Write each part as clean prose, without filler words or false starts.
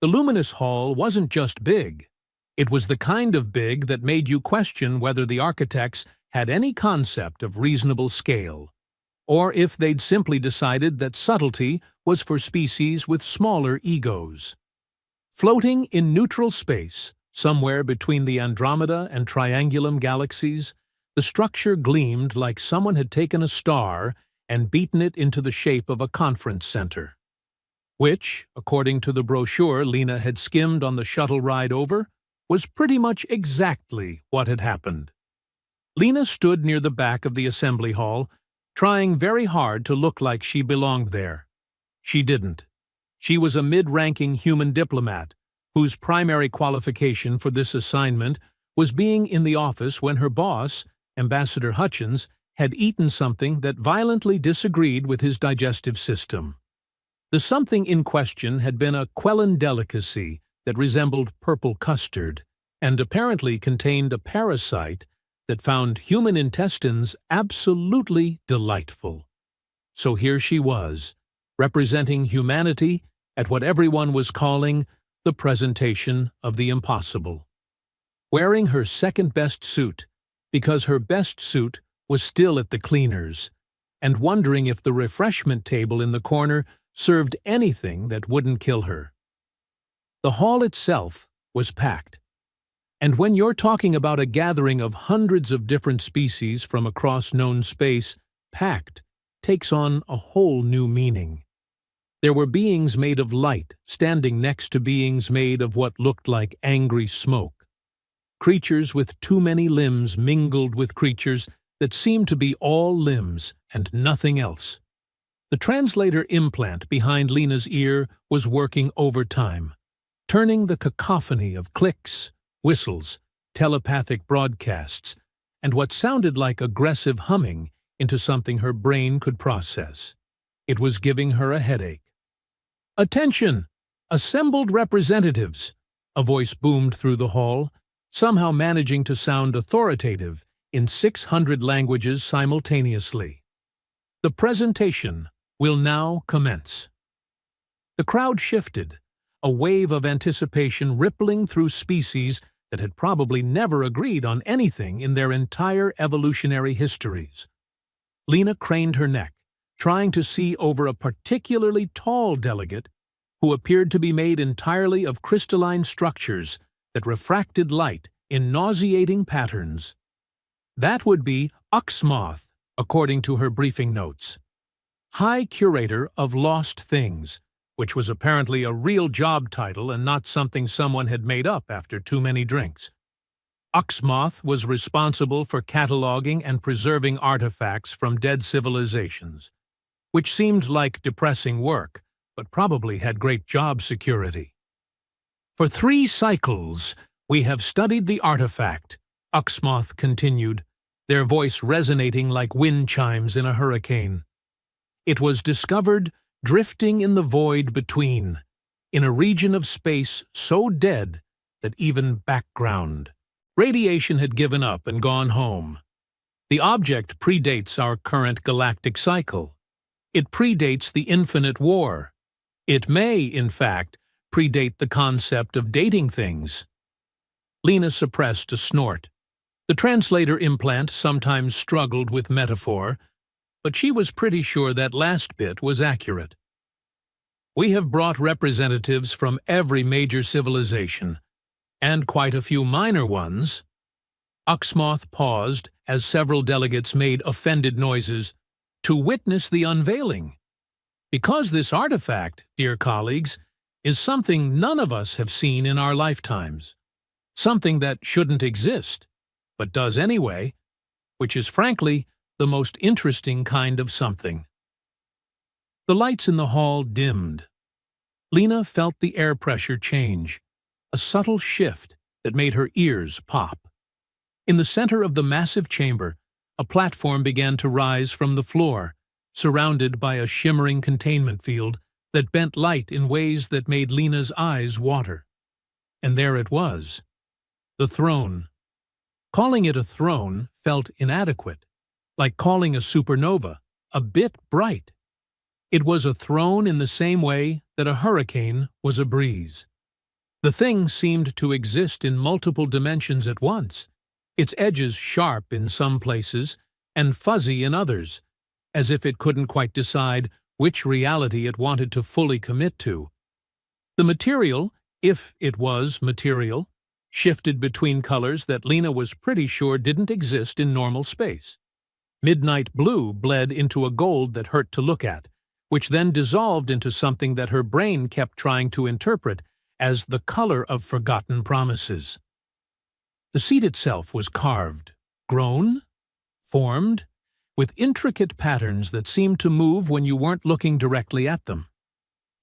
The luminous hall wasn't just big. It was the kind of big that made you question whether the architects had any concept of reasonable scale, or if they'd simply decided that subtlety was for species with smaller egos. Floating in neutral space, somewhere between the Andromeda and Triangulum galaxies, the structure gleamed like someone had taken a star and beaten it into the shape of a conference center. Which, according to the brochure Lena had skimmed on the shuttle ride over, was pretty much exactly what had happened. Lena stood near the back of the assembly hall, trying very hard to look like she belonged there. She didn't. She was a mid-ranking human diplomat, whose primary qualification for this assignment was being in the office when her boss, Ambassador Hutchins, had eaten something that violently disagreed with his digestive system. The something in question had been a Quellan delicacy that resembled purple custard, and apparently contained a parasite that found human intestines absolutely delightful. So here she was, representing humanity at what everyone was calling the presentation of the impossible. Wearing her second-best suit, because her best suit was still at the cleaners, and wondering if the refreshment table in the corner served anything that wouldn't kill her. The hall itself was packed. And when you're talking about a gathering of hundreds of different species from across known space, packed takes on a whole new meaning. There were beings made of light standing next to beings made of what looked like angry smoke. Creatures with too many limbs mingled with creatures that seemed to be all limbs and nothing else. The translator implant behind Lena's ear was working overtime, turning the cacophony of clicks, whistles, telepathic broadcasts, and what sounded like aggressive humming into something her brain could process. It was giving her a headache. "Attention! Assembled representatives!" a voice boomed through the hall, somehow managing to sound authoritative in 600 languages simultaneously. "The presentation will now commence." The crowd shifted, a wave of anticipation rippling through species that had probably never agreed on anything in their entire evolutionary histories. Lena craned her neck, trying to see over a particularly tall delegate who appeared to be made entirely of crystalline structures that refracted light in nauseating patterns. That would be Uxmoth, according to her briefing notes. High Curator of Lost Things, which was apparently a real job title and not something someone had made up after too many drinks. Uxmoth was responsible for cataloging and preserving artifacts from dead civilizations, which seemed like depressing work, but probably had great job security. "For 3 cycles, we have studied the artifact," Uxmoth continued, their voice resonating like wind chimes in a hurricane. "It was discovered drifting in the void between, in a region of space so dead that even background radiation had given up and gone home. The object predates our current galactic cycle. It predates the infinite war. It may, in fact, predate the concept of dating things." Lena suppressed a snort. The translator implant sometimes struggled with metaphor, but she was pretty sure that last bit was accurate. "We have brought representatives from every major civilization, and quite a few minor ones." Uxmoth paused as several delegates made offended noises, "to witness the unveiling. Because this artifact, dear colleagues, is something none of us have seen in our lifetimes. Something that shouldn't exist, but does anyway, which is frankly the most interesting kind of something." The lights in the hall dimmed. Lena felt the air pressure change, a subtle shift that made her ears pop. In the center of the massive chamber, a platform began to rise from the floor, surrounded by a shimmering containment field that bent light in ways that made Lena's eyes water. And there it was, the throne. Calling it a throne felt inadequate, like calling a supernova a bit bright. It was a throne in the same way that a hurricane was a breeze. The thing seemed to exist in multiple dimensions at once, its edges sharp in some places and fuzzy in others, as if it couldn't quite decide which reality it wanted to fully commit to. The material, if it was material, shifted between colors that Lena was pretty sure didn't exist in normal space. Midnight blue bled into a gold that hurt to look at, which then dissolved into something that her brain kept trying to interpret as the color of forgotten promises. The seed itself was carved, grown, formed, with intricate patterns that seemed to move when you weren't looking directly at them.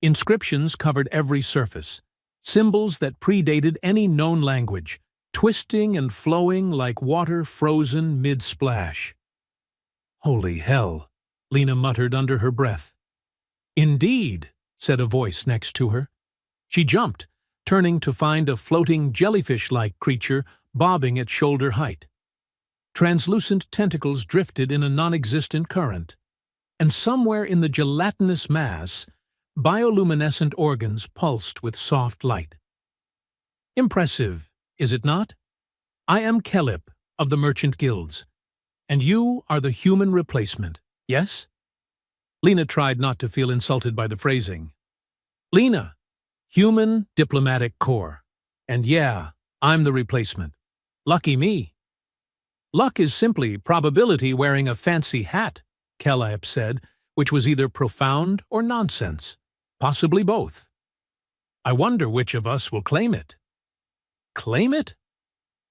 Inscriptions covered every surface, symbols that predated any known language, twisting and flowing like water frozen mid-splash. "Holy hell," Lena muttered under her breath. "Indeed," said a voice next to her. She jumped, turning to find a floating jellyfish-like creature bobbing at shoulder height. Translucent tentacles drifted in a non-existent current, and somewhere in the gelatinous mass, bioluminescent organs pulsed with soft light. Impressive, is it not? I am Kelip of the Merchant Guilds, and you are the human replacement, yes? Lena tried not to feel insulted by the phrasing. Lena, Human Diplomatic Corps. And yeah, I'm the replacement. Lucky me. Luck is simply probability wearing a fancy hat, Kelip said, which was either profound or nonsense. Possibly both. I wonder which of us will claim it. Claim it?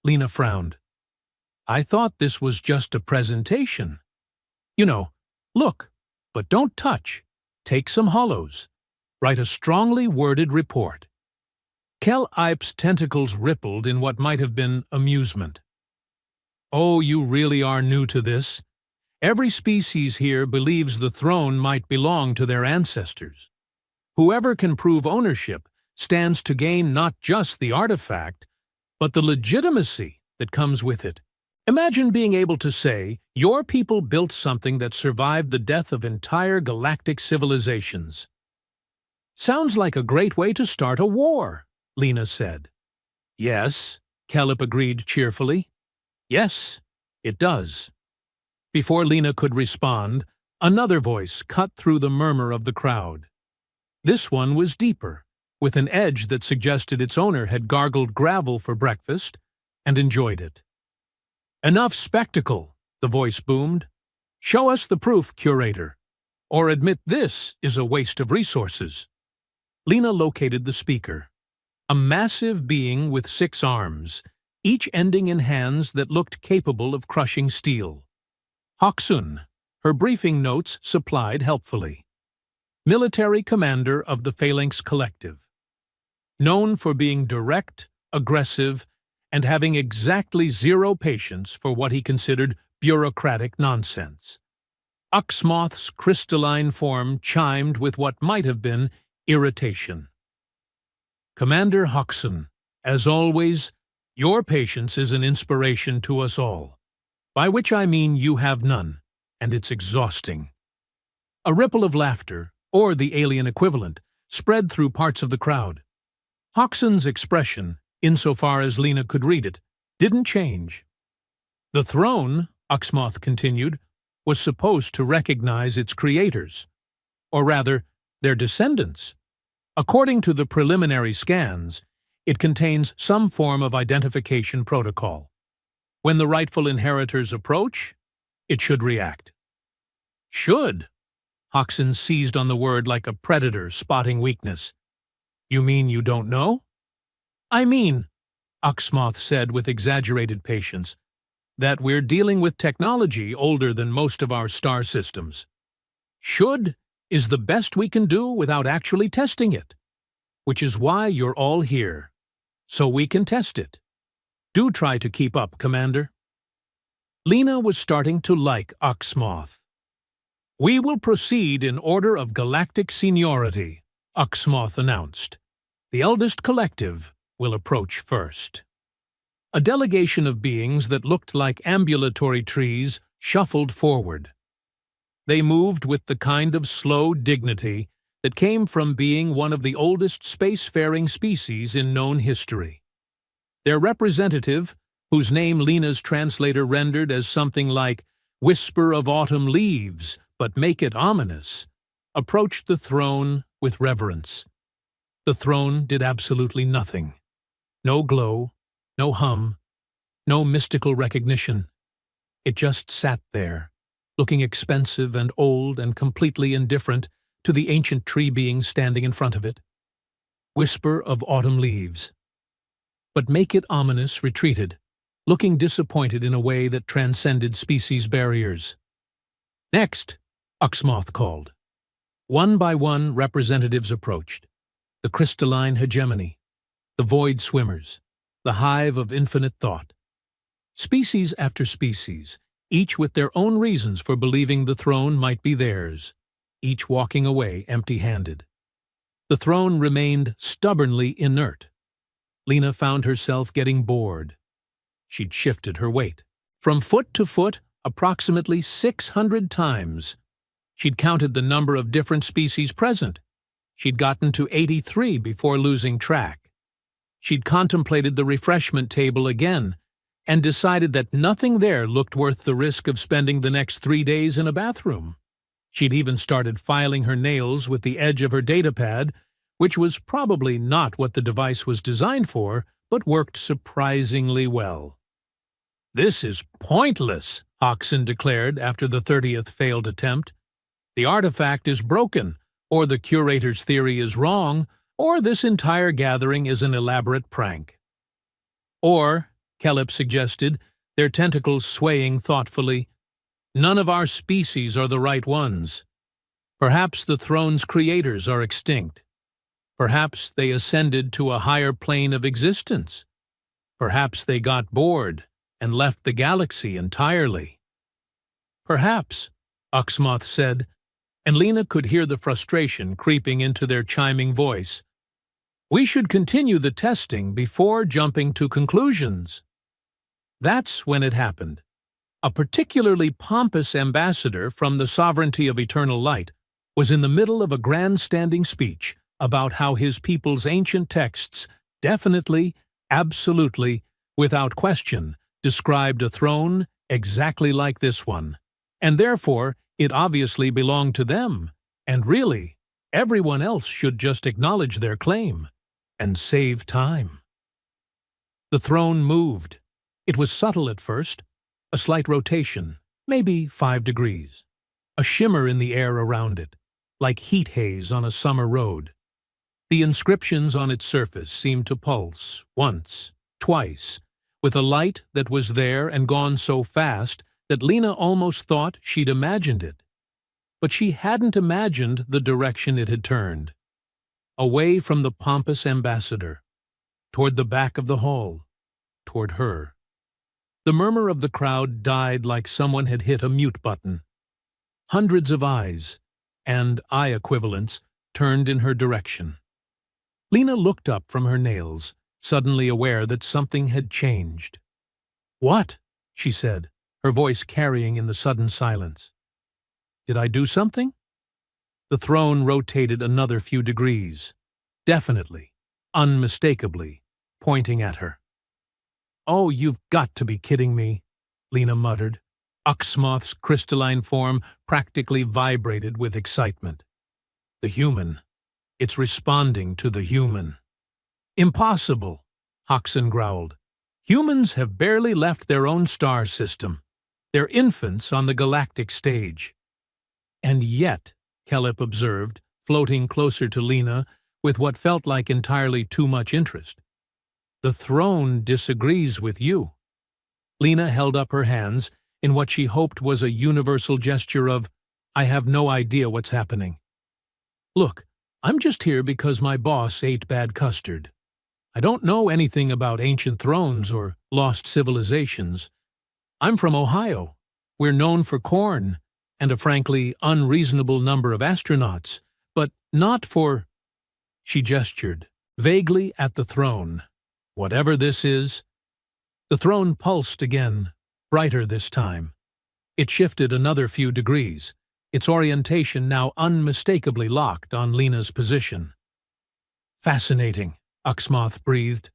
Lena frowned. I thought this was just a presentation. You know, look, but don't touch. Take some hollows. Write a strongly worded report. Kelip's tentacles rippled in what might have been amusement. Oh, you really are new to this. Every species here believes the throne might belong to their ancestors. Whoever can prove ownership stands to gain not just the artifact, but the legitimacy that comes with it. Imagine being able to say, your people built something that survived the death of entire galactic civilizations. Sounds like a great way to start a war, Lena said. Yes, Kelip agreed cheerfully. Yes, it does. Before Lena could respond, another voice cut through the murmur of the crowd. This one was deeper, with an edge that suggested its owner had gargled gravel for breakfast and enjoyed it. Enough spectacle, the voice boomed. Show us the proof, curator, or admit this is a waste of resources. Lena located the speaker, a massive being with 6 arms, each ending in hands that looked capable of crushing steel. Hoxun, her briefing notes supplied helpfully. Military commander of the Phalanx Collective. Known for being direct, aggressive, and having exactly 0 patience for what he considered bureaucratic nonsense. Uxmoth's crystalline form chimed with what might have been irritation. Commander Hoxun, as always, your patience is an inspiration to us all, by which I mean you have none, and it's exhausting. A ripple of laughter, or the alien equivalent, spread through parts of the crowd. Hoxun's expression, insofar as Lena could read it, didn't change. The throne, Uxmoth continued, was supposed to recognize its creators, or rather, their descendants. According to the preliminary scans, it contains some form of identification protocol. When the rightful inheritors approach, it should react. Should? Hoxun seized on the word like a predator spotting weakness. You mean you don't know? I mean, Uxmoth said with exaggerated patience, that we're dealing with technology older than most of our star systems. Should is the best we can do without actually testing it, which is why you're all here, so we can test it. Do try to keep up, Commander. Lena was starting to like Uxmoth. We will proceed in order of galactic seniority, Uxmoth announced. The eldest collective will approach first. A delegation of beings that looked like ambulatory trees shuffled forward. They moved with the kind of slow dignity that came from being one of the oldest spacefaring species in known history. Their representative, whose name Lena's translator rendered as something like "whisper of autumn leaves, but make it ominous," approached the throne with reverence. The throne did absolutely nothing. No glow, no hum, no mystical recognition. It just sat there, looking expensive and old and completely indifferent to the ancient tree being standing in front of it. Whisper of autumn leaves. But Make It Ominous retreated, looking disappointed in a way that transcended species barriers. "Next," Uxmoth called. One by one, representatives approached. The crystalline hegemony, the void swimmers, the hive of infinite thought. Species after species, each with their own reasons for believing the throne might be theirs, each walking away empty-handed. The throne remained stubbornly inert. Lena found herself getting bored. She'd shifted her weight. From foot to foot, approximately 600 times. She'd counted the number of different species present. She'd gotten to 83 before losing track. She'd contemplated the refreshment table again and decided that nothing there looked worth the risk of spending the next 3 days in a bathroom. She'd even started filing her nails with the edge of her datapad, which was probably not what the device was designed for, but worked surprisingly well. "This is pointless," Hoxton declared after the 30th failed attempt. "The artifact is broken, or the curator's theory is wrong, or this entire gathering is an elaborate prank." Or, Kelep suggested, their tentacles swaying thoughtfully, "None of our species are the right ones. Perhaps the throne's creators are extinct. Perhaps they ascended to a higher plane of existence. Perhaps they got bored and left the galaxy entirely." "Perhaps," Uxmoth said, and Lena could hear the frustration creeping into their chiming voice. "We should continue the testing before jumping to conclusions." That's when it happened. A particularly pompous ambassador from the Sovereignty of Eternal Light was in the middle of a grandstanding speech about how his people's ancient texts definitely, absolutely, without question, described a throne exactly like this one, and therefore it obviously belonged to them, and really, everyone else should just acknowledge their claim and save time. The throne moved. It was subtle at first, a slight rotation, maybe 5 degrees, a shimmer in the air around it, like heat haze on a summer road. The inscriptions on its surface seemed to pulse, once, twice, with a light that was there and gone so fast that Lena almost thought she'd imagined it. But she hadn't imagined the direction it had turned. Away from the pompous ambassador, toward the back of the hall, toward her. The murmur of the crowd died like someone had hit a mute button. Hundreds of eyes, and eye equivalents, turned in her direction. Lena looked up from her nails, suddenly aware that something had changed. "What?" she said, her voice carrying in the sudden silence. "Did I do something?" The throne rotated another few degrees, definitely, unmistakably, pointing at her. "Oh, you've got to be kidding me," Lena muttered. Uxmoth's crystalline form practically vibrated with excitement. "The human. It's responding to the human." "Impossible," Hoxton growled. "Humans have barely left their own star system. They're infants on the galactic stage." "And yet," Kelep observed, floating closer to Lena with what felt like entirely too much interest, "the throne disagrees with you." Lena held up her hands in what she hoped was a universal gesture of, "I have no idea what's happening. Look, I'm just here because my boss ate bad custard. I don't know anything about ancient thrones or lost civilizations. I'm from Ohio. We're known for corn and a frankly unreasonable number of astronauts, but not for—" She gestured, vaguely at the throne. "Whatever this is." The throne pulsed again, brighter this time. It shifted another few degrees. its orientation now unmistakably locked on Lena's position. Fascinating, Uxmoth breathed.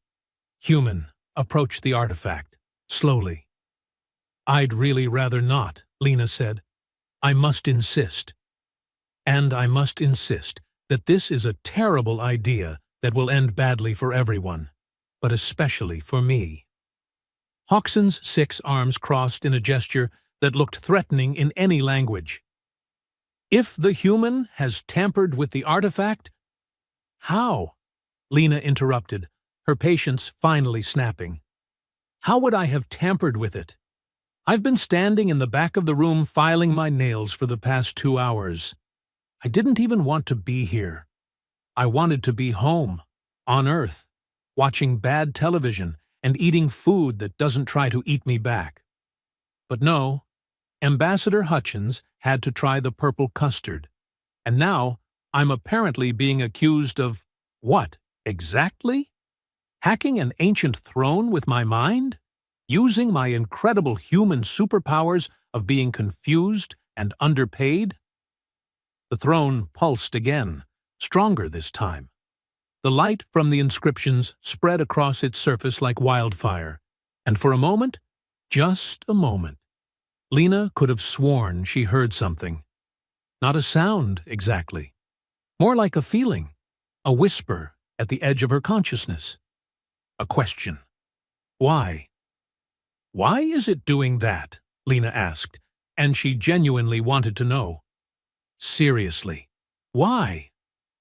Human, approach the artifact, slowly. I'd really rather not, Lena said. I must insist. And I must insist that this is a terrible idea that will end badly for everyone, but especially for me. Hoxton's 6 arms crossed in a gesture that looked threatening in any language. If the human has tampered with the artifact? How? Lena interrupted, her patience finally snapping. How would I have tampered with it? I've been standing in the back of the room filing my nails for the past 2 hours. I didn't even want to be here. I wanted to be home, on Earth, watching bad television and eating food that doesn't try to eat me back. But no, Ambassador Hutchins had to try the purple custard, and now I'm apparently being accused of what, exactly? Hacking an ancient throne with my mind? Using my incredible human superpowers of being confused and underpaid? The throne pulsed again, stronger this time. The light from the inscriptions spread across its surface like wildfire, and for a moment, just a moment, Lena could have sworn she heard something. Not a sound, exactly. More like a feeling, a whisper at the edge of her consciousness. A question. Why? Why is it doing that? Lena asked, and she genuinely wanted to know. Seriously, why?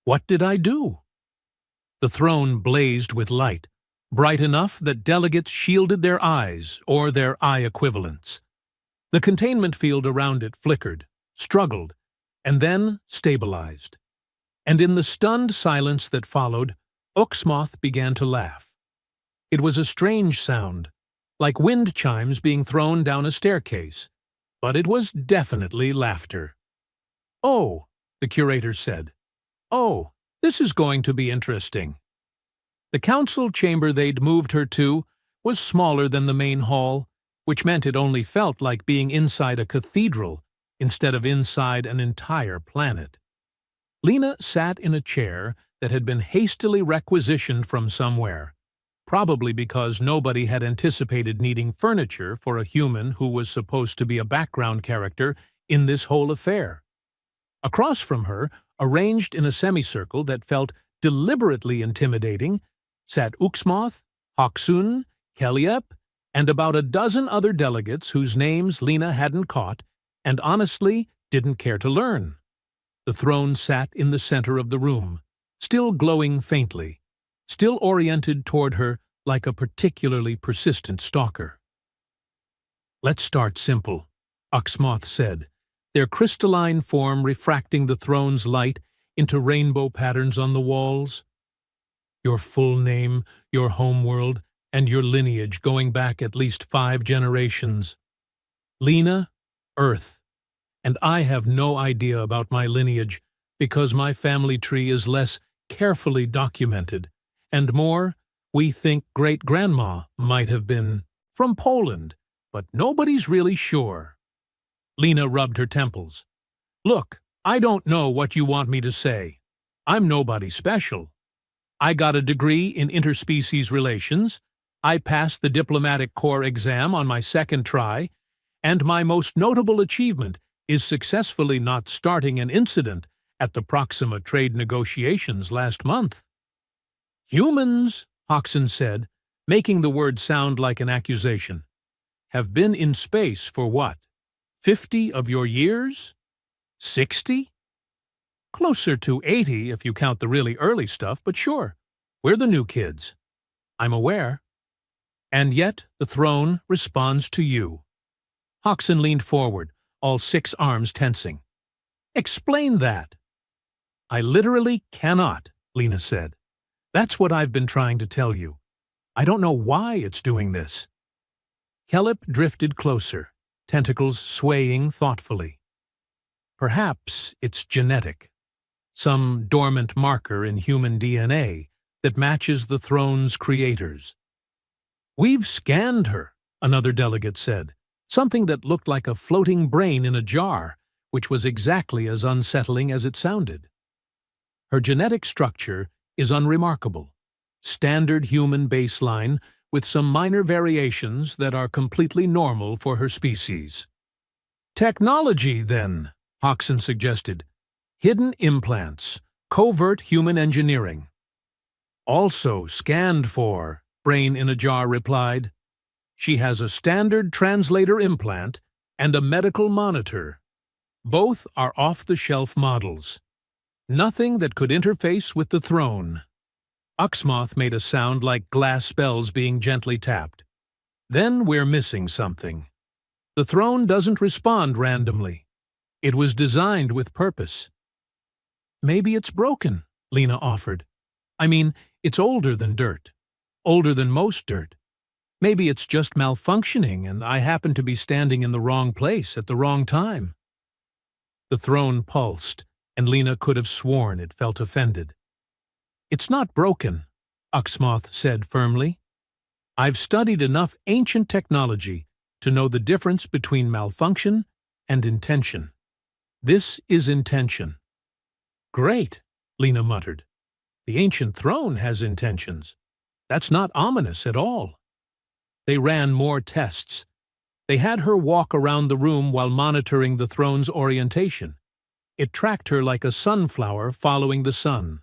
What did I do? The throne blazed with light, bright enough that delegates shielded their eyes or their eye equivalents. The containment field around it flickered, struggled, and then stabilized. And in the stunned silence that followed, Uxmoth began to laugh. It was a strange sound, like wind chimes being thrown down a staircase, but it was definitely laughter. Oh, the curator said. Oh, this is going to be interesting. The council chamber they'd moved her to was smaller than the main hall, which meant it only felt like being inside a cathedral instead of inside an entire planet. Lena sat in a chair that had been hastily requisitioned from somewhere, probably because nobody had anticipated needing furniture for a human who was supposed to be a background character in this whole affair. Across from her, arranged in a semicircle that felt deliberately intimidating, sat Uxmoth, Hoxton, Keliep, and about a dozen other delegates whose names Lena hadn't caught and honestly didn't care to learn. The throne sat in the center of the room, still glowing faintly, still oriented toward her like a particularly persistent stalker. Let's start simple, Uxmoth said, their crystalline form refracting the throne's light into rainbow patterns on the walls. Your full name, your homeworld, and your lineage going back at least 5 generations. Lena, Earth, and I have no idea about my lineage because my family tree is less carefully documented, and more, we think great-grandma might have been from Poland, but nobody's really sure. Lena rubbed her temples. Look, I don't know what you want me to say. I'm nobody special. I got a degree in interspecies relations, I passed the diplomatic corps exam on my 2nd try, and my most notable achievement is successfully not starting an incident at the Proxima trade negotiations last month. Humans, Hoxton said, making the word sound like an accusation, have been in space for what? 50 of your years? 60? Closer to 80 if you count the really early stuff, but sure, we're the new kids. I'm aware. And yet the throne responds to you. Hoxton leaned forward, all 6 arms tensing. Explain that. I literally cannot, Lena said. That's what I've been trying to tell you. I don't know why it's doing this. Keliep drifted closer, tentacles swaying thoughtfully. Perhaps it's genetic, some dormant marker in human DNA that matches the throne's creators. We've scanned her, another delegate said, something that looked like a floating brain in a jar, which was exactly as unsettling as it sounded. Her genetic structure is unremarkable, standard human baseline with some minor variations that are completely normal for her species. Technology, then, Hodgson suggested. Hidden implants, covert human engineering. Also scanned for, Brain in a Jar replied. She has a standard translator implant and a medical monitor. Both are off-the-shelf models. Nothing that could interface with the throne. Uxmoth made a sound like glass spells being gently tapped. Then we're missing something. The throne doesn't respond randomly. It was designed with purpose. Maybe it's broken, Lena offered. I mean, it's older than dirt. Older than most dirt. Maybe it's just malfunctioning and I happen to be standing in the wrong place at the wrong time. The throne pulsed, and Lena could have sworn it felt offended. It's not broken, Uxmoth said firmly. I've studied enough ancient technology to know the difference between malfunction and intention. This is intention. Great, Lena muttered. The ancient throne has intentions. That's not ominous at all. They ran more tests. They had her walk around the room while monitoring the throne's orientation. It tracked her like a sunflower following the sun.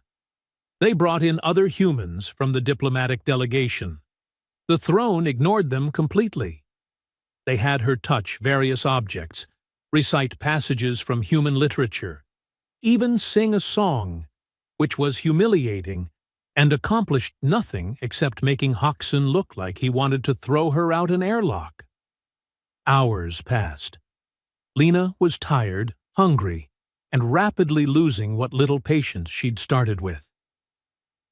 They brought in other humans from the diplomatic delegation. The throne ignored them completely. They had her touch various objects, recite passages from human literature, even sing a song, which was humiliating and accomplished nothing except making Hodgson look like he wanted to throw her out an airlock. Hours passed. Lena was tired, hungry, and rapidly losing what little patience she'd started with.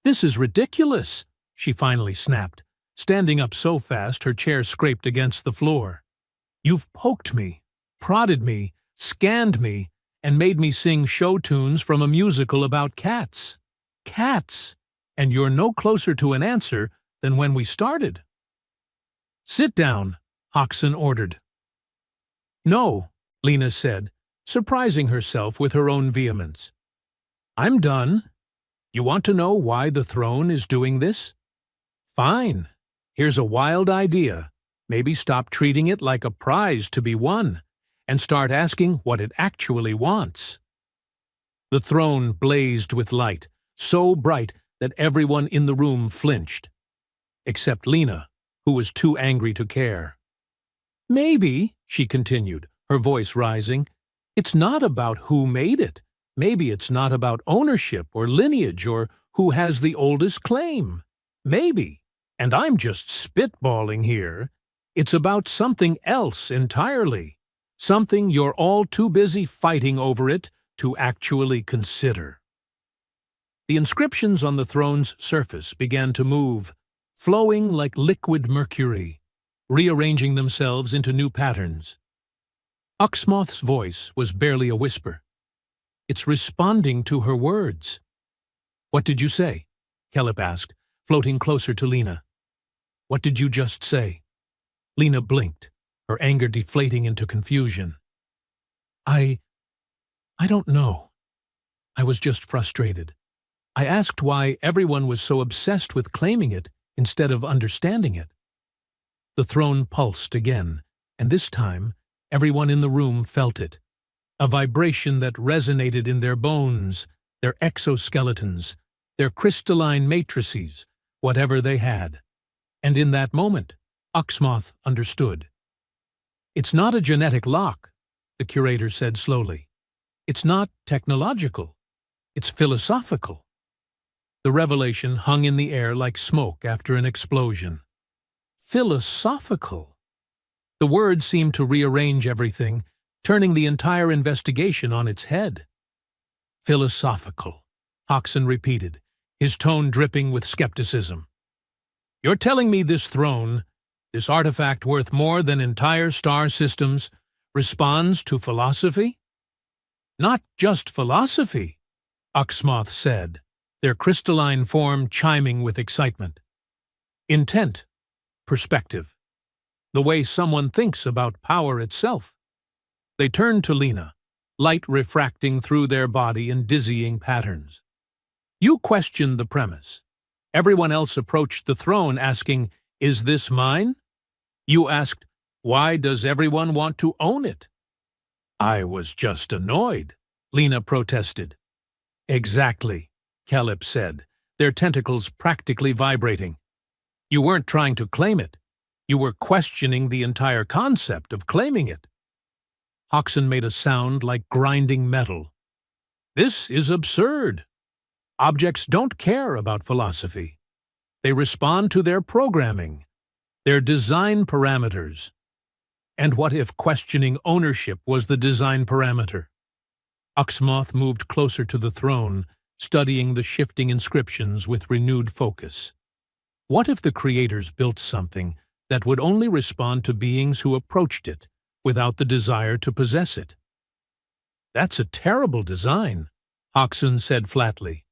This is ridiculous, she finally snapped, standing up so fast her chair scraped against the floor. You've poked me, prodded me, scanned me, and made me sing show tunes from a musical about cats. Cats! And you're no closer to an answer than when we started. Sit down, Hodgson ordered. No, Lena said, surprising herself with her own vehemence. I'm done. You want to know why the throne is doing this? Fine. Here's a wild idea. Maybe stop treating it like a prize to be won, and start asking what it actually wants. The throne blazed with light, so bright that everyone in the room flinched, except Lena, who was too angry to care. Maybe, she continued, her voice rising, it's not about who made it. Maybe it's not about ownership or lineage or who has the oldest claim. Maybe, and I'm just spitballing here, it's about something else entirely, something you're all too busy fighting over it to actually consider. The inscriptions on the throne's surface began to move, flowing like liquid mercury, rearranging themselves into new patterns. Uxmoth's voice was barely a whisper. It's responding to her words. What did you say? Kelep asked, floating closer to Lena. What did you just say? Lena blinked, her anger deflating into confusion. I don't know. I was just frustrated. I asked why everyone was so obsessed with claiming it instead of understanding it. The throne pulsed again, and this time everyone in the room felt it. A vibration that resonated in their bones, their exoskeletons, their crystalline matrices, whatever they had. And in that moment, Uxmoth understood. It's not a genetic lock, the curator said slowly. It's not technological. It's philosophical. The revelation hung in the air like smoke after an explosion. Philosophical. The word seemed to rearrange everything, turning the entire investigation on its head. Philosophical, Hodgson repeated, his tone dripping with skepticism. You're telling me this throne, this artifact worth more than entire star systems, responds to philosophy? Not just philosophy, Uxmoth said, their crystalline form chiming with excitement. Intent, perspective, the way someone thinks about power itself. They turned to Lena, light refracting through their body in dizzying patterns. You questioned the premise. Everyone else approached the throne asking, "Is this mine?" You asked, "Why does everyone want to own it?" "I was just annoyed," Lena protested. "Exactly," Caleb said, their tentacles practically vibrating. "You weren't trying to claim it. You were questioning the entire concept of claiming it." Hoxon made a sound like grinding metal. "This is absurd. Objects don't care about philosophy. They respond to their programming, their design parameters. And what if questioning ownership was the design parameter?" Uxmoth moved closer to the throne, studying the shifting inscriptions with renewed focus. What if the creators built something that would only respond to beings who approached it, without the desire to possess it? "That's a terrible design," Hoxon said flatly.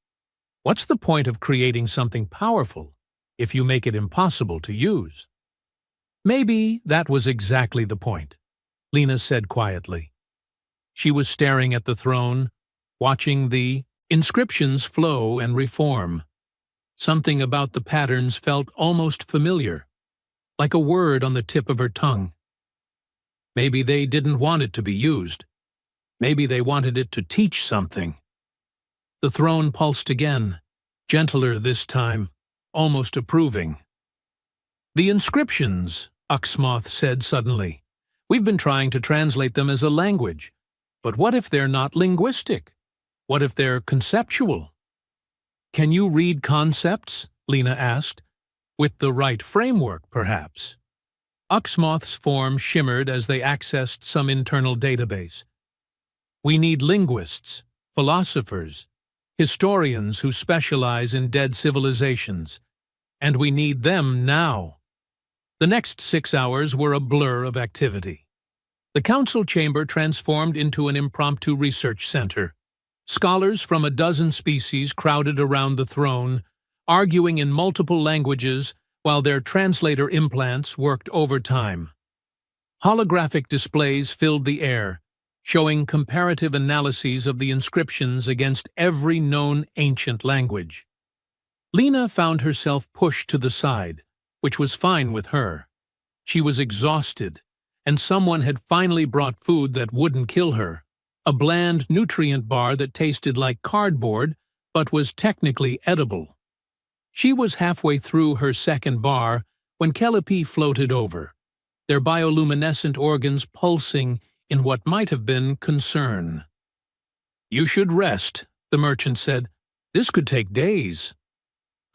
"What's the point of creating something powerful if you make it impossible to use?" "Maybe that was exactly the point," Lena said quietly. She was staring at the throne, watching the inscriptions flow and reform. Something about the patterns felt almost familiar, like a word on the tip of her tongue. Maybe they didn't want it to be used. Maybe they wanted it to teach something. The throne pulsed again, gentler this time, almost approving. "The inscriptions," Uxmoth said suddenly. "We've been trying to translate them as a language. But what if they're not linguistic? What if they're conceptual?" "Can you read concepts?" Lena asked. "With the right framework, perhaps." Uxmoth's form shimmered as they accessed some internal database. "We need linguists, philosophers, historians who specialize in dead civilizations, and we need them now." The next 6 hours were a blur of activity. The council chamber transformed into an impromptu research center. Scholars from a dozen species crowded around the throne, arguing in multiple languages while their translator implants worked overtime. Holographic displays filled the air, showing comparative analyses of the inscriptions against every known ancient language. Lena found herself pushed to the side, which was fine with her. She was exhausted, and someone had finally brought food that wouldn't kill her, a bland nutrient bar that tasted like cardboard but was technically edible. She was halfway through her second bar when Kelpie floated over, their bioluminescent organs pulsing in what might have been concern. "You should rest," the merchant said. "This could take days."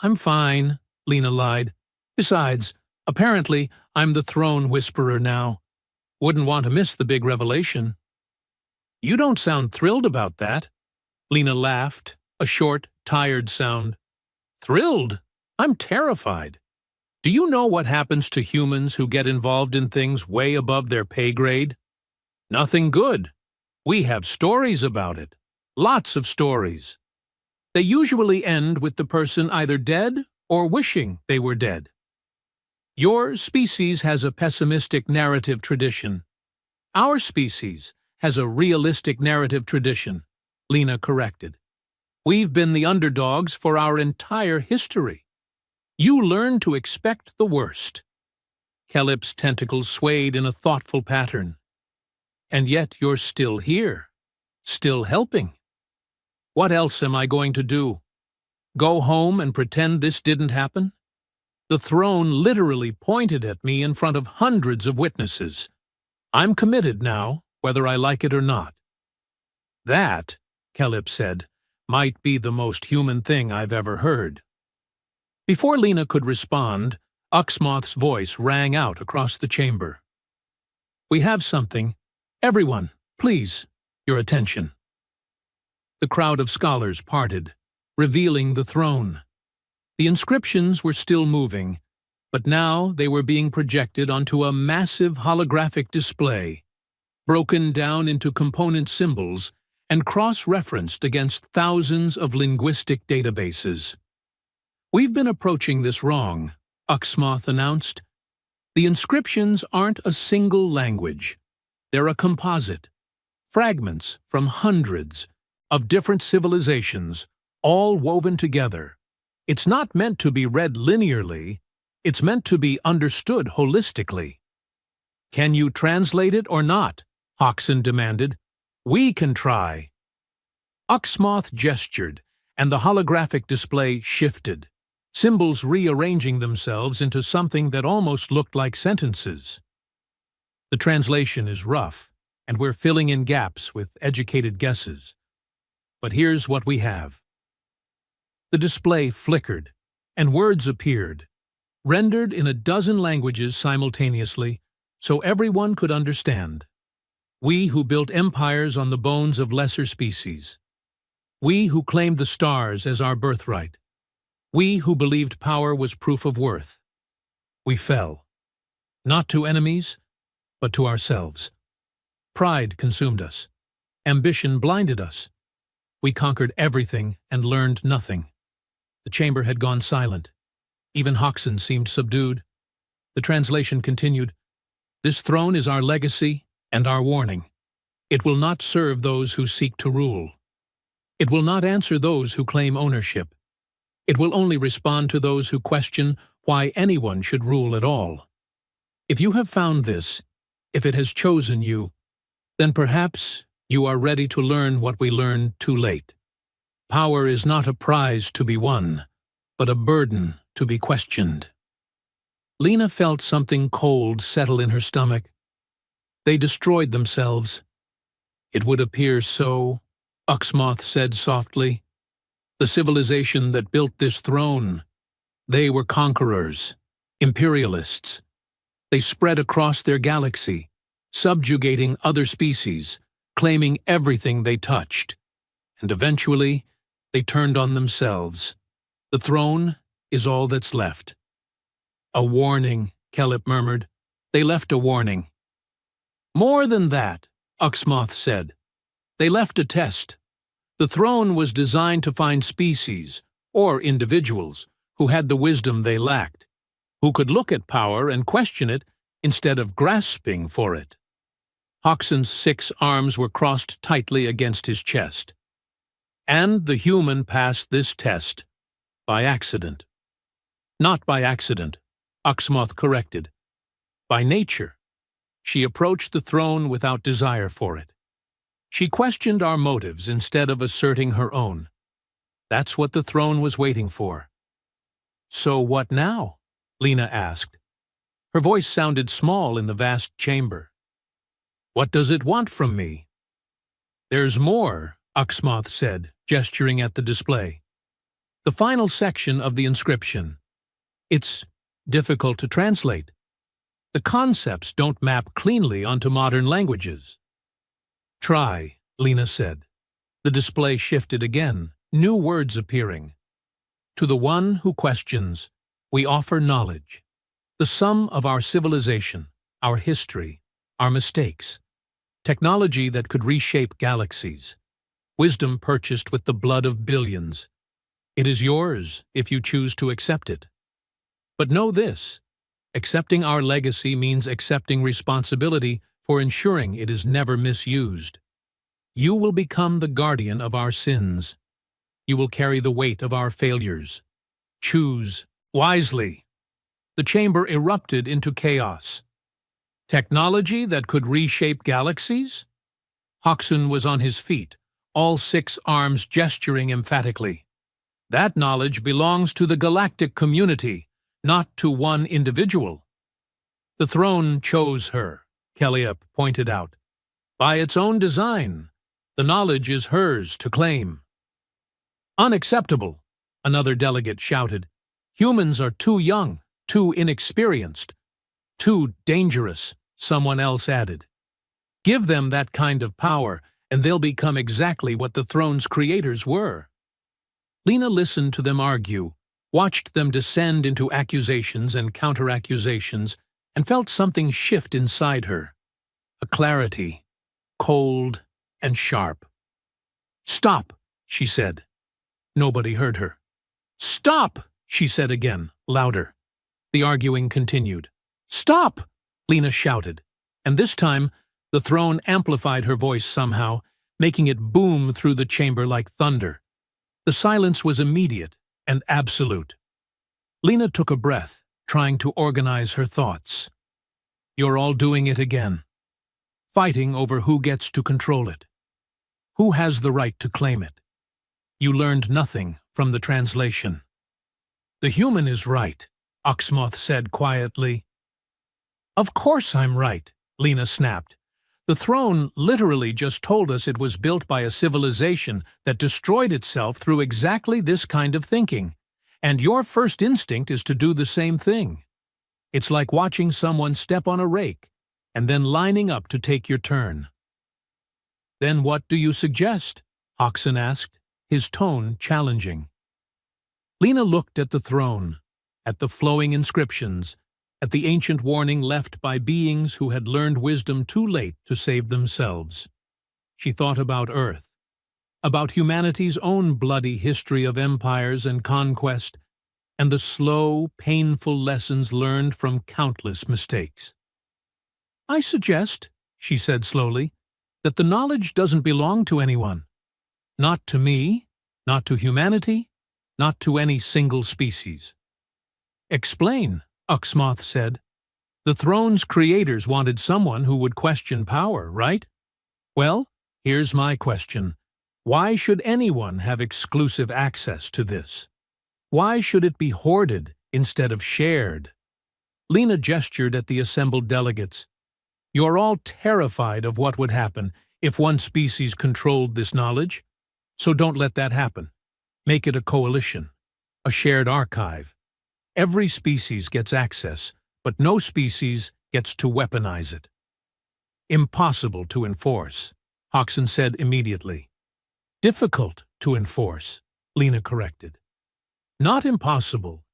"I'm fine," Lena lied. "Besides, apparently I'm the throne whisperer now. Wouldn't want to miss the big revelation." "You don't sound thrilled about that." Lena laughed, a short, tired sound. "Thrilled? I'm terrified. Do you know what happens to humans who get involved in things way above their pay grade? Nothing good. We have stories about it. Lots of stories. They usually end with the person either dead or wishing they were dead. Your species has a pessimistic narrative tradition. Our species has a realistic narrative tradition," Lena corrected. "We've been the underdogs for our entire history. You learn to expect the worst." Kelp's tentacles swayed in a thoughtful pattern. "And yet you're still here, still helping. What else am I going to do? Go home and pretend this didn't happen? The throne literally pointed at me in front of hundreds of witnesses. I'm committed now, whether I like it or not." "That," Kelp said, "might be the most human thing I've ever heard." Before Lena could respond, Uxmoth's voice rang out across the chamber. "We have something. Everyone, please, your attention." The crowd of scholars parted, revealing the throne. The inscriptions were still moving, but now they were being projected onto a massive holographic display, broken down into component symbols and cross-referenced against thousands of linguistic databases. "We've been approaching this wrong," Uxmoth announced. "The inscriptions aren't a single language. They're a composite. fragments from hundreds of different civilizations, all woven together. It's not meant to be read linearly, it's meant to be understood holistically. Can you translate it or not? Hoxton demanded. We can try. Uxmoth gestured, and the holographic display shifted, symbols rearranging themselves into something that almost looked like sentences. The translation is rough, and we're filling in gaps with educated guesses. But here's what we have. The display flickered, and words appeared, rendered in a dozen languages simultaneously, so everyone could understand. We who built empires on the bones of lesser species. We who claimed the stars as our birthright. We who believed power was proof of worth. We fell. Not to enemies, but to ourselves. Pride consumed us. Ambition blinded us. We conquered everything and learned nothing. The chamber had gone silent. Even Hoxton seemed subdued. The translation continued, "This throne is our legacy and our warning. It will not serve those who seek to rule. It will not answer those who claim ownership. It will only respond to those who question why anyone should rule at all. If you have found this, if it has chosen you, then perhaps you are ready to learn what we learned too late. Power is not a prize to be won, but a burden to be questioned." Lena felt something cold settle in her stomach. They destroyed themselves. It would appear so, Uxmoth said softly. The civilization that built this throne, they were conquerors, imperialists. They spread across their galaxy, subjugating other species, claiming everything they touched. And eventually, they turned on themselves. The throne is all that's left. A warning, Kelip murmured. They left a warning. More than that, Uxmoth said. They left a test. The throne was designed to find species, or individuals, who had the wisdom they lacked, who could look at power and question it instead of grasping for it. Hoxton's 6 arms were crossed tightly against his chest. And the human passed this test by accident. Not by accident, Uxmoth corrected. By nature. She approached the throne without desire for it. She questioned our motives instead of asserting her own. That's what the throne was waiting for. So what now? Lena asked. Her voice sounded small in the vast chamber. What does it want from me? There's more, Uxmoth said, gesturing at the display. The final section of the inscription. It's difficult to translate. The concepts don't map cleanly onto modern languages. Try, Lena said. The display shifted again, new words appearing. To the one who questions, we offer knowledge. The sum of our civilization, our history, our mistakes. Technology that could reshape galaxies. Wisdom purchased with the blood of billions. It is yours if you choose to accept it. But know this, accepting our legacy means accepting responsibility for ensuring it is never misused. You will become the guardian of our sins. You will carry the weight of our failures. Choose wisely. The chamber erupted into chaos. Technology that could reshape galaxies? Hoxton was on his feet, all 6 arms gesturing emphatically. That knowledge belongs to the galactic community, not to one individual. The throne chose her, Kelliop pointed out. By its own design, the knowledge is hers to claim. Unacceptable, another delegate shouted. Humans are too young, too inexperienced, too dangerous, someone else added. Give them that kind of power, and they'll become exactly what the throne's creators were. Lena listened to them argue, watched them descend into accusations and counter-accusations, and felt something shift inside her. A clarity, cold and sharp. Stop, she said. Nobody heard her. Stop, she said again, louder. The arguing continued. Stop, Lena shouted, and this time The throne amplified her voice somehow, making it boom through the chamber like thunder. The silence was immediate and absolute. Lena took a breath, trying to organize her thoughts. You're all doing it again. Fighting over who gets to control it. Who has the right to claim it? You learned nothing from the translation. The human is right, Oxmoth said quietly. Of course I'm right, Lena snapped. The throne literally just told us it was built by a civilization that destroyed itself through exactly this kind of thinking, and your first instinct is to do the same thing. It's like watching someone step on a rake and then lining up to take your turn. Then what do you suggest? Hoxton asked, his tone challenging. Lena looked at the throne, at the flowing inscriptions, at the ancient warning left by beings who had learned wisdom too late to save themselves. She thought about Earth, about humanity's own bloody history of empires and conquest, and the slow, painful lessons learned from countless mistakes. I suggest, she said slowly, that the knowledge doesn't belong to anyone. Not to me, not to humanity, not to any single species. Explain, Oxmoth said. The throne's creators wanted someone who would question power, right? Well, here's my question. Why should anyone have exclusive access to this? Why should it be hoarded instead of shared? Lena gestured at the assembled delegates. You're all terrified of what would happen if one species controlled this knowledge. So don't let that happen. Make it a coalition, a shared archive. Every species gets access, but no species gets to weaponize it. Impossible to enforce, Hoxton said immediately. Difficult to enforce, Lena corrected. Not impossible.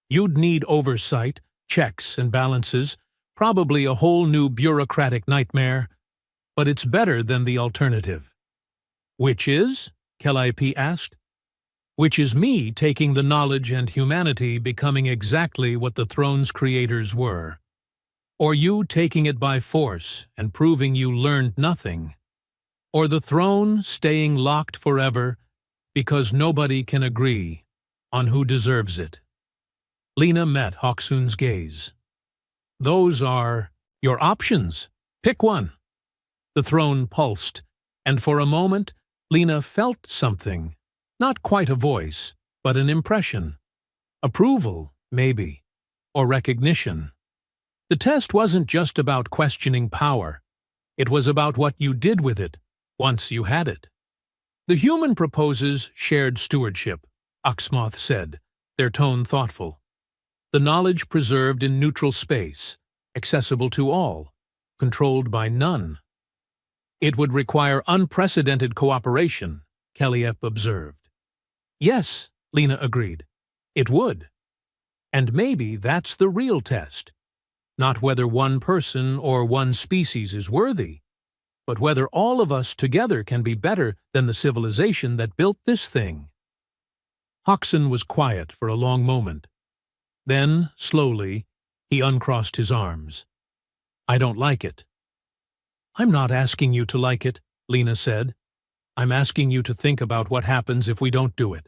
You'd need oversight, checks and balances, probably a whole new bureaucratic nightmare, but it's better than the alternative. Which is? Calliope asked. Which is me taking the knowledge and humanity becoming exactly what the throne's creators were. Or you taking it by force and proving you learned nothing. Or the throne staying locked forever because nobody can agree on who deserves it. Lena met Hoxton's gaze. Those are your options. Pick one. The throne pulsed, and for a moment, Lena felt something. Not quite a voice, but an impression. Approval, maybe, or recognition. The test wasn't just about questioning power. It was about what you did with it once you had it. The human proposes shared stewardship, Oxmoth said, their tone thoughtful. The knowledge preserved in neutral space, accessible to all, controlled by none. It would require unprecedented cooperation, Calliope observed. Yes, Lena agreed. It would. And maybe that's the real test. Not whether one person or one species is worthy, but whether all of us together can be better than the civilization that built this thing. Hoxton was quiet for a long moment. Then, slowly, he uncrossed his arms. I don't like it. I'm not asking you to like it, Lena said. I'm asking you to think about what happens if we don't do it.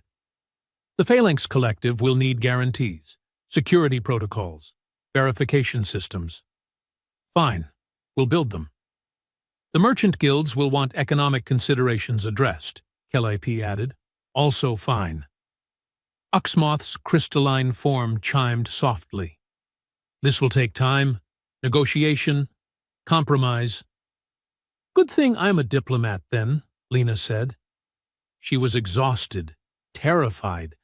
The Phalanx Collective will need guarantees, security protocols, verification systems. Fine, we'll build them. The merchant guilds will want economic considerations addressed, Calliope added. Also fine. Oxmoth's crystalline form chimed softly. This will take time, negotiation, compromise. Good thing I'm a diplomat then, Lena said. She was exhausted, terrified,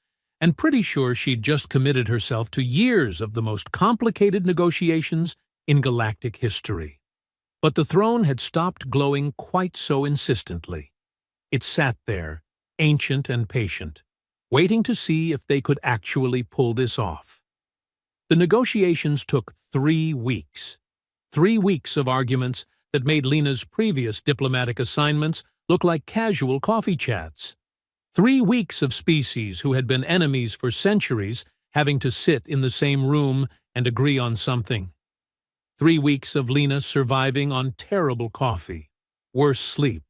and pretty sure she'd just committed herself to years of the most complicated negotiations in galactic history. But the throne had stopped glowing quite so insistently. It sat there, ancient and patient, waiting to see if they could actually pull this off. The negotiations took 3 weeks. 3 weeks of arguments that made Lena's previous diplomatic assignments look like casual coffee chats. 3 weeks of species who had been enemies for centuries having to sit in the same room and agree on something. 3 weeks of Lena surviving on terrible coffee, worse sleep,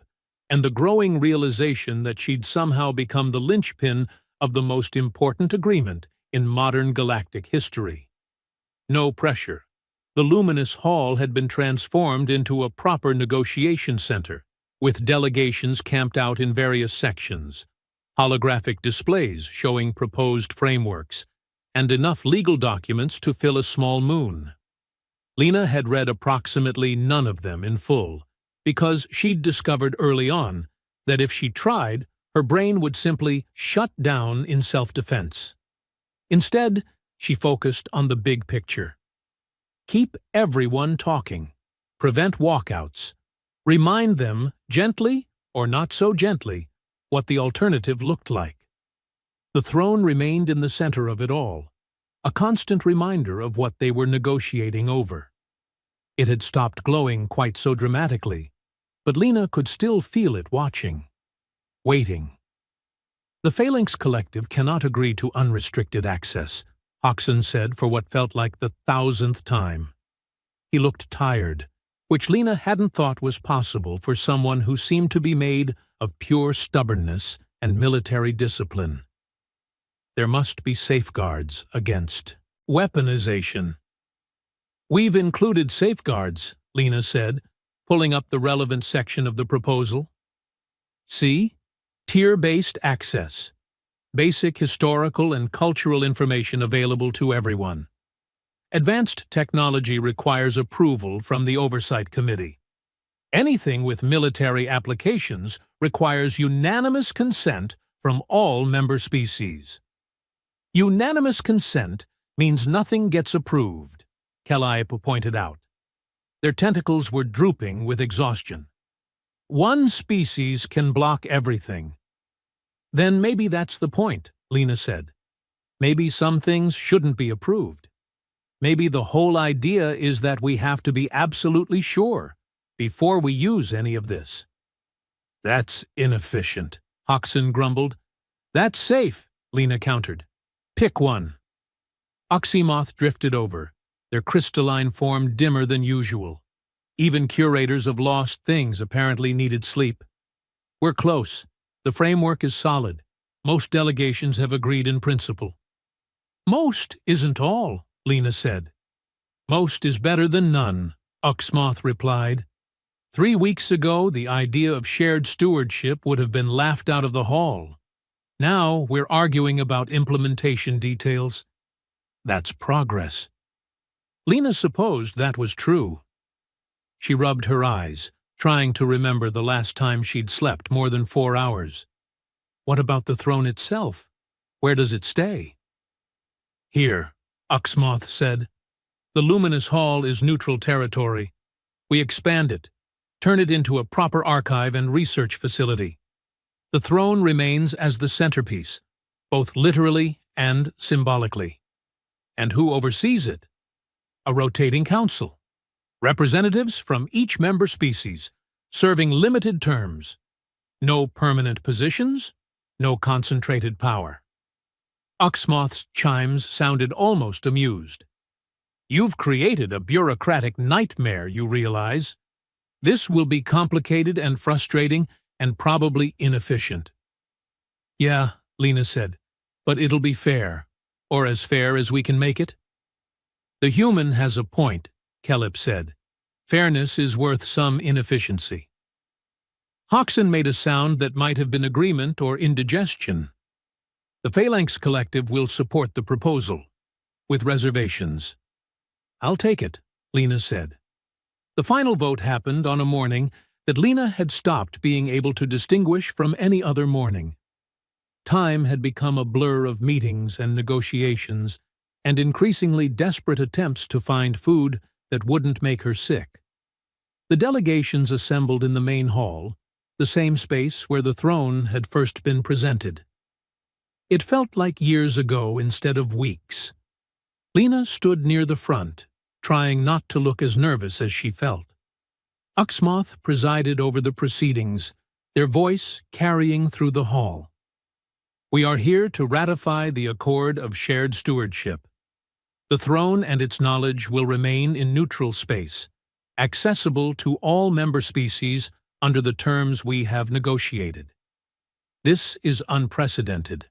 and the growing realization that she'd somehow become the linchpin of the most important agreement in modern galactic history. No pressure. The luminous hall had been transformed into a proper negotiation center, with delegations camped out in various sections, holographic displays showing proposed frameworks, and enough legal documents to fill a small moon. Lena had read approximately none of them in full, because she'd discovered early on that if she tried, her brain would simply shut down in self-defense. Instead, she focused on the big picture. Keep everyone talking. Prevent walkouts. Remind them, gently or not so gently, what the alternative looked like. The throne remained in the center of it all, a constant reminder of what they were negotiating over. It had stopped glowing quite so dramatically, but Lena could still feel it watching, waiting. The Phalanx Collective cannot agree to unrestricted access, Hoxton said for what felt like the 1,000th time. He looked tired, which Lena hadn't thought was possible for someone who seemed to be made of pure stubbornness and military discipline. There must be safeguards against weaponization. "We've included safeguards," Lena said, pulling up the relevant section of the proposal. "See? Tier-based access. Basic historical and cultural information available to everyone. Advanced technology requires approval from the Oversight Committee. Anything with military applications requires unanimous consent from all member species. Unanimous consent means nothing gets approved," Calliope pointed out. Their tentacles were drooping with exhaustion. "One species can block everything." "Then maybe that's the point," Lena said. "Maybe some things shouldn't be approved. Maybe the whole idea is that we have to be absolutely sure before we use any of this." "That's inefficient," Hoxton grumbled. "That's safe," Lena countered. "Pick one." Oxymoth drifted over, their crystalline form dimmer than usual. Even curators of lost things apparently needed sleep. "We're close. The framework is solid. Most delegations have agreed in principle." "Most isn't all," Lena said. "Most is better than none," Oxymoth replied. 3 weeks ago, the idea of shared stewardship would have been laughed out of the hall. Now we're arguing about implementation details. That's progress. Lena supposed that was true. She rubbed her eyes, trying to remember the last time she'd slept more than 4 hours. What about the throne itself? Where does it stay? "Here," Oxymoth said. "The luminous hall is neutral territory. We expand it, turn it into a proper archive and research facility. The throne remains as the centerpiece, both literally and symbolically. And who oversees it? A rotating council. Representatives from each member species, serving limited terms. No permanent positions, no concentrated power." Oxymoth's chimes sounded almost amused. "You've created a bureaucratic nightmare, you realize. This will be complicated and frustrating and probably inefficient." "Yeah," Lena said, "but it'll be fair, or as fair as we can make it." "The human has a point," Calliope said. "Fairness is worth some inefficiency." Hoxton made a sound that might have been agreement or indigestion. "The Phalanx Collective will support the proposal, with reservations." "I'll take it," Lena said. The final vote happened on a morning that Lena had stopped being able to distinguish from any other morning. Time had become a blur of meetings and negotiations, and increasingly desperate attempts to find food that wouldn't make her sick. The delegations assembled in the main hall, the same space where the throne had first been presented. It felt like years ago instead of weeks. Lena stood near the front, trying not to look as nervous as she felt. Oxymoth presided over the proceedings, their voice carrying through the hall. "We are here to ratify the Accord of Shared Stewardship. The throne and its knowledge will remain in neutral space, accessible to all member species under the terms we have negotiated. This is unprecedented.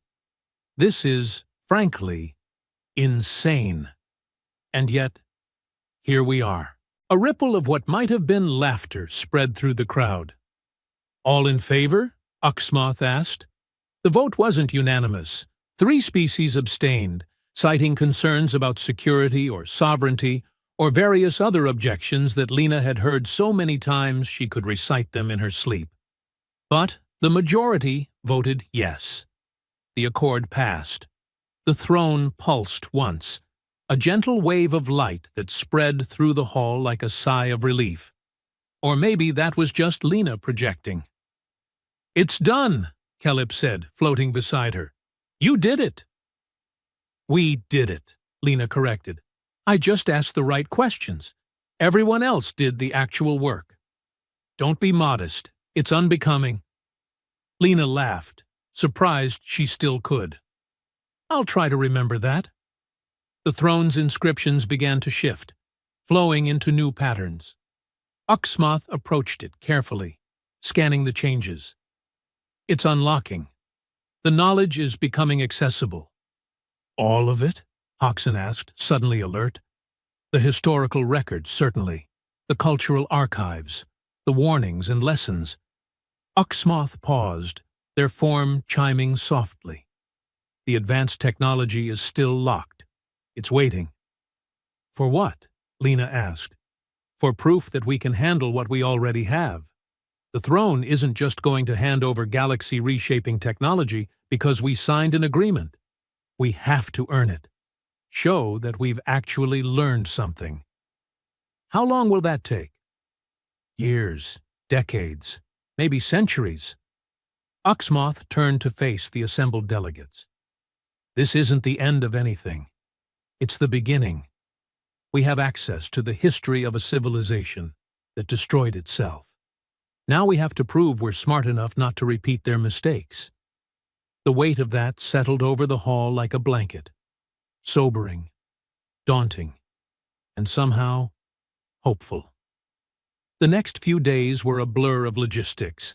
This is, frankly, insane. And yet, here we are. A ripple of what might have been laughter spread through the crowd. "All in favor?" Uxmoth asked. The vote wasn't unanimous. 3 species abstained, citing concerns about security or sovereignty or various other objections that Lena had heard so many times she could recite them in her sleep. But the majority voted yes. The accord passed. The throne pulsed once, a gentle wave of light that spread through the hall like a sigh of relief. Or maybe that was just Lena projecting. "It's done," Caleb said, floating beside her. "You did it." "We did it," Lena corrected. "I just asked the right questions. Everyone else did the actual work." "Don't be modest. It's unbecoming." Lena laughed, surprised she still could. "I'll try to remember that." The throne's inscriptions began to shift, flowing into new patterns. Uxmoth approached it carefully, scanning the changes. "It's unlocking. The knowledge is becoming accessible." "All of it?" Hoxton asked, suddenly alert. "The historical records, certainly. The cultural archives. The warnings and lessons." Uxmoth paused, their form chiming softly. "The advanced technology is still locked. It's waiting." "For what?" Lena asked. "For proof that we can handle what we already have. The throne isn't just going to hand over galaxy-reshaping technology because we signed an agreement. We have to earn it. Show that we've actually learned something." "How long will that take?" "Years, decades, maybe centuries." Uxmoth turned to face the assembled delegates. "This isn't the end of anything. It's the beginning. We have access to the history of a civilization that destroyed itself. Now we have to prove we're smart enough not to repeat their mistakes." The weight of that settled over the hall like a blanket, sobering, daunting, and somehow hopeful. The next few days were a blur of logistics,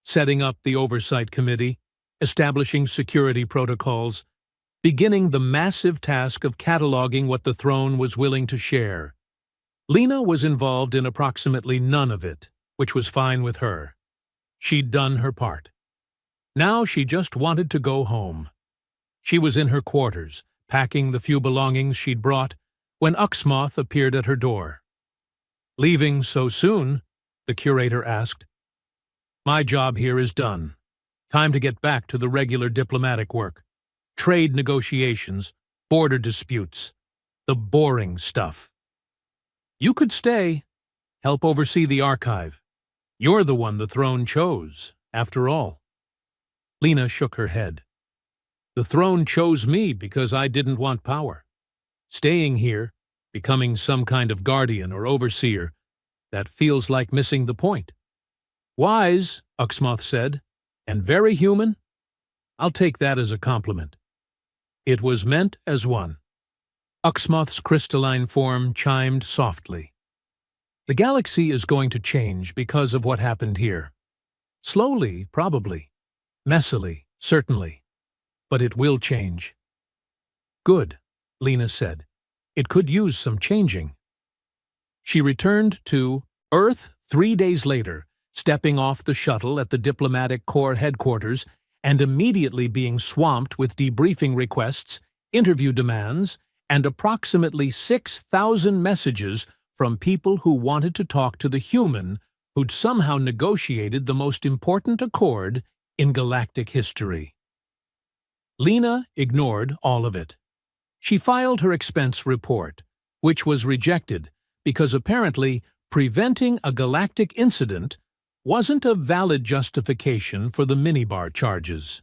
setting up the oversight committee, establishing security protocols, beginning the massive task of cataloging what the throne was willing to share. Lena was involved in approximately none of it, which was fine with her. She'd done her part. Now she just wanted to go home. She was in her quarters, packing the few belongings she'd brought, when Uxmoth appeared at her door. "Leaving so soon?" the curator asked. "My job here is done. Time to get back to the regular diplomatic work. Trade negotiations, border disputes, the boring stuff." "You could stay, help oversee the archive. You're the one the throne chose, after all." Lena shook her head. "The throne chose me because I didn't want power. Staying here, becoming some kind of guardian or overseer, that feels like missing the point." "Wise," Uxmoth said, "and very human. I'll take that as a compliment." It was meant as one. Uxmoth's crystalline form chimed softly. "The galaxy is going to change because of what happened here. Slowly, probably. Messily, certainly. But it will change." "Good," Lena said. "It could use some changing." She returned to Earth 3 days later, stepping off the shuttle at the Diplomatic Corps headquarters and immediately being swamped with debriefing requests, interview demands, and approximately 6,000 messages from people who wanted to talk to the human who'd somehow negotiated the most important accord in galactic history. Lena ignored all of it. She filed her expense report, which was rejected because apparently preventing a galactic incident wasn't a valid justification for the minibar charges.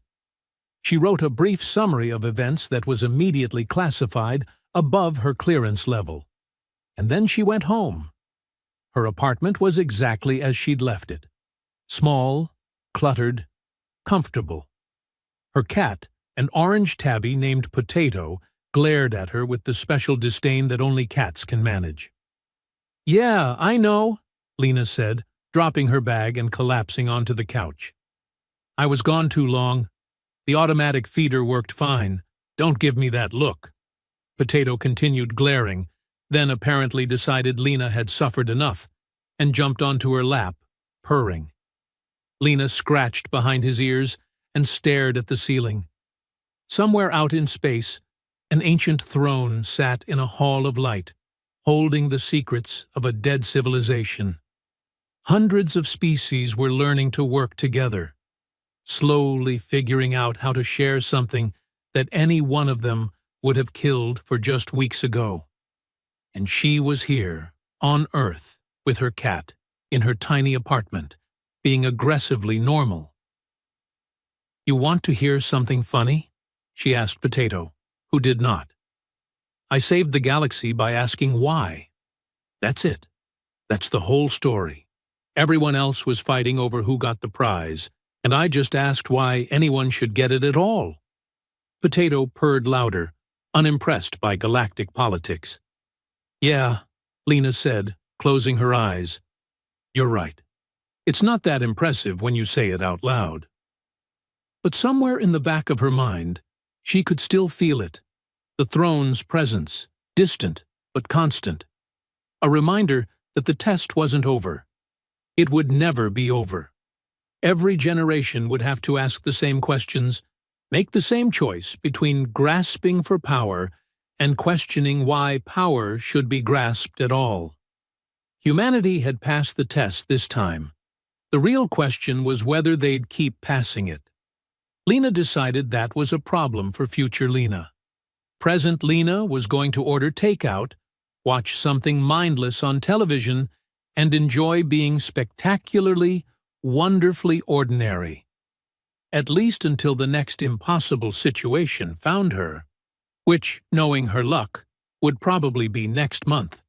She wrote a brief summary of events that was immediately classified above her clearance level. And then she went home. Her apartment was exactly as she'd left it. Small, cluttered, comfortable. Her cat, an orange tabby named Potato, glared at her with the special disdain that only cats can manage. "Yeah, I know," Lena said, dropping her bag and collapsing onto the couch. "I was gone too long. The automatic feeder worked fine. Don't give me that look." Potato continued glaring, then apparently decided Lena had suffered enough, and jumped onto her lap, purring. Lena scratched behind his ears and stared at the ceiling. Somewhere out in space, an ancient throne sat in a hall of light, holding the secrets of a dead civilization. Hundreds of species were learning to work together, slowly figuring out how to share something that any one of them would have killed for just weeks ago. And she was here, on Earth, with her cat, in her tiny apartment, being aggressively normal. "You want to hear something funny?" she asked Potato, who did not. "I saved the galaxy by asking why. That's it. That's the whole story. Everyone else was fighting over who got the prize, and I just asked why anyone should get it at all." Potato purred louder, unimpressed by galactic politics. "Yeah," Lena said, closing her eyes. "You're right. It's not that impressive when you say it out loud." But somewhere in the back of her mind, she could still feel it, the throne's presence, distant but constant. A reminder that the test wasn't over. It would never be over. Every generation would have to ask the same questions, make the same choice between grasping for power and questioning why power should be grasped at all. Humanity had passed the test this time. The real question was whether they'd keep passing it. Lena decided that was a problem for future Lena. Present Lena was going to order takeout, watch something mindless on television, and enjoy being spectacularly, wonderfully ordinary. At least until the next impossible situation found her, which, knowing her luck, would probably be next month.